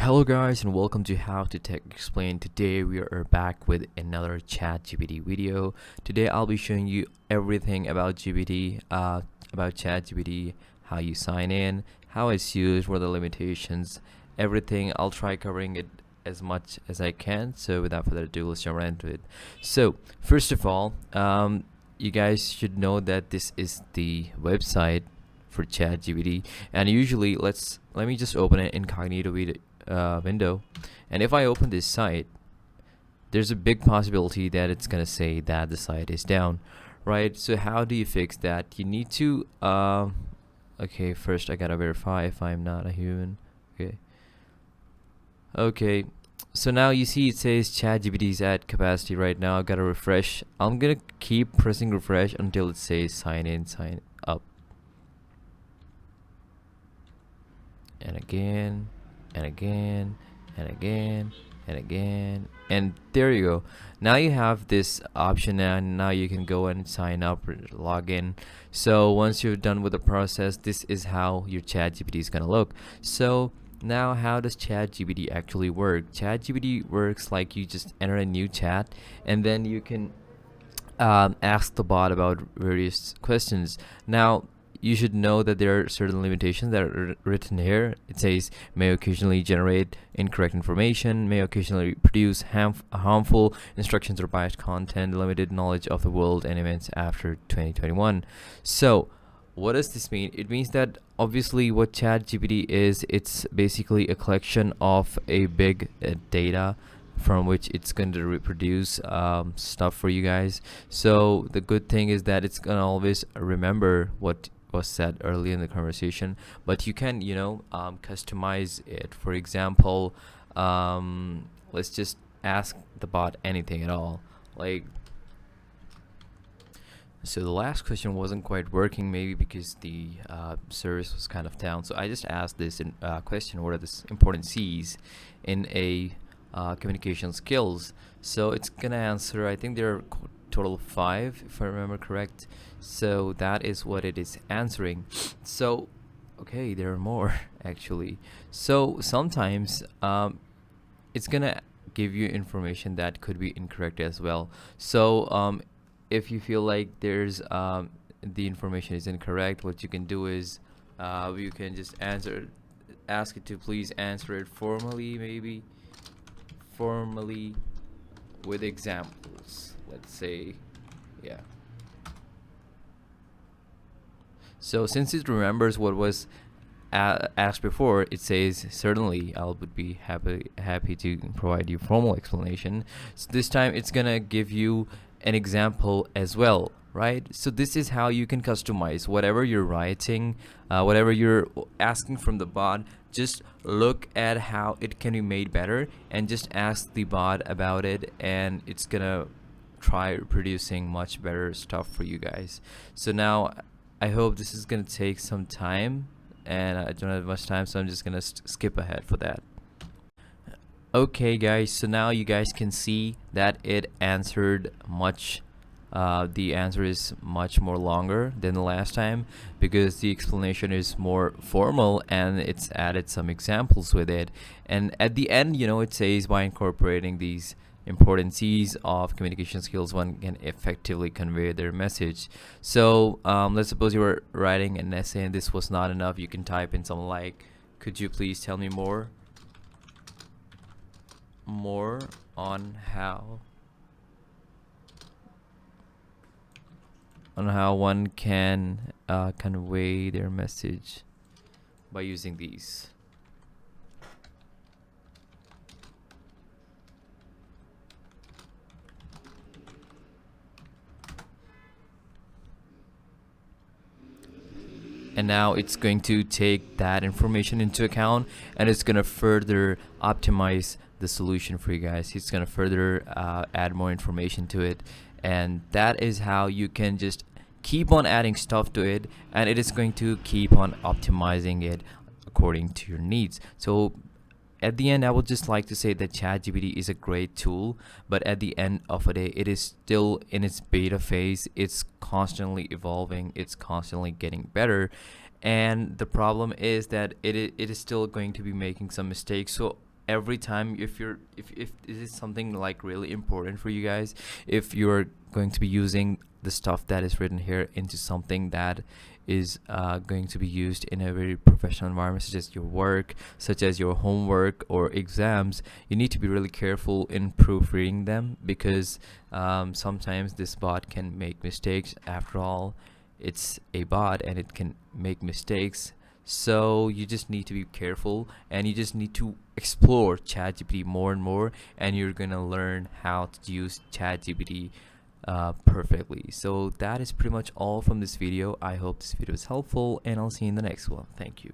Hello guys and welcome to How to Tech Explain. Today we are back with another ChatGPT video. Today I'll be showing you everything about about ChatGPT, how you sign in, how it's used, what are the limitations, everything. I'll try covering it as much as I can. So without further ado, let's jump right into it. So first of all, you guys should know that this is the website for ChatGPT, and usually let me just open an incognito window, and if I open this site, there's a big possibility that it's gonna say that the site is down, right? So how do you fix that? You need to okay, first I gotta verify if I'm not a human. Okay, so now you see it says ChatGPT is at capacity right now. I gotta refresh. I'm gonna keep pressing refresh until it says sign in, sign up, and again and again and again and again, and there you go. Now you have this option, and now you can go and sign up or log in. So once you're done with the process, this is how your ChatGPT is gonna look. So now, how does ChatGPT actually work? ChatGPT works like you just enter a new chat, and then you can ask the bot about various questions. Now, you should know that there are certain limitations that are written here. It says may occasionally generate incorrect information, may occasionally produce harmful instructions or biased content, limited knowledge of the world and events after 2021. So what does this mean? It means that obviously what ChatGPT is, it's basically a collection of a big data from which it's going to reproduce stuff for you guys. So the good thing is that it's gonna always remember what was said earlier in the conversation, but you can customize it. For example, let's just ask the bot anything at all, like, so the last question wasn't quite working, maybe because the service was kind of down. So I just asked this question: what are the important C's in a communication skills? So it's gonna answer, I think there are total of 5 if I remember correct. So that is what it is answering. So okay, there are more actually. So sometimes it's gonna give you information that could be incorrect as well. So if you feel like there's the information is incorrect, what you can do is you can just ask it to please answer it formally, maybe formally with examples, let's say. Yeah, so since it remembers what was asked before, it says certainly I would be happy to provide you formal explanation. So this time it's gonna give you an example as well, right? So this is how you can customize whatever you're writing, whatever you're asking from the bot. Just look at how it can be made better and just ask the bot about it, and it's gonna try producing much better stuff for you guys. So now I hope this is gonna take some time, and I don't have much time, so I'm just gonna skip ahead for that. Okay guys, so now you guys can see that it answered much the answer is much more longer than the last time, because the explanation is more formal and it's added some examples with it. And at the end, it says by incorporating these important C's of communication skills, one can effectively convey their message. So let's suppose you were writing an essay and this was not enough. You can type in something like, could you please tell me more on how one can convey their message by using these. And now it's going to take that information into account, and it's going to further optimize the solution for you guys. It's going to further add more information to it, and that is how you can just keep on adding stuff to it, and it is going to keep on optimizing it according to your needs. So at the end, I would just like to say that ChatGPT is a great tool, but at the end of the day, it is still in its beta phase. It's constantly evolving, it's constantly getting better, and the problem is that it is still going to be making some mistakes. So every time, if this is something like really important for you guys, if you're going to be using the stuff that is written here into something that is going to be used in a very professional environment, such as your work, such as your homework or exams, you need to be really careful in proofreading them, because sometimes this bot can make mistakes. After all, it's a bot and it can make mistakes. So you just need to be careful, and you just need to explore ChatGPT more and more, and you're gonna learn how to use ChatGPT perfectly. So that is pretty much all from this video. I hope this video is helpful, and I'll see you in the next one. Thank you.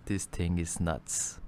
This thing is nuts.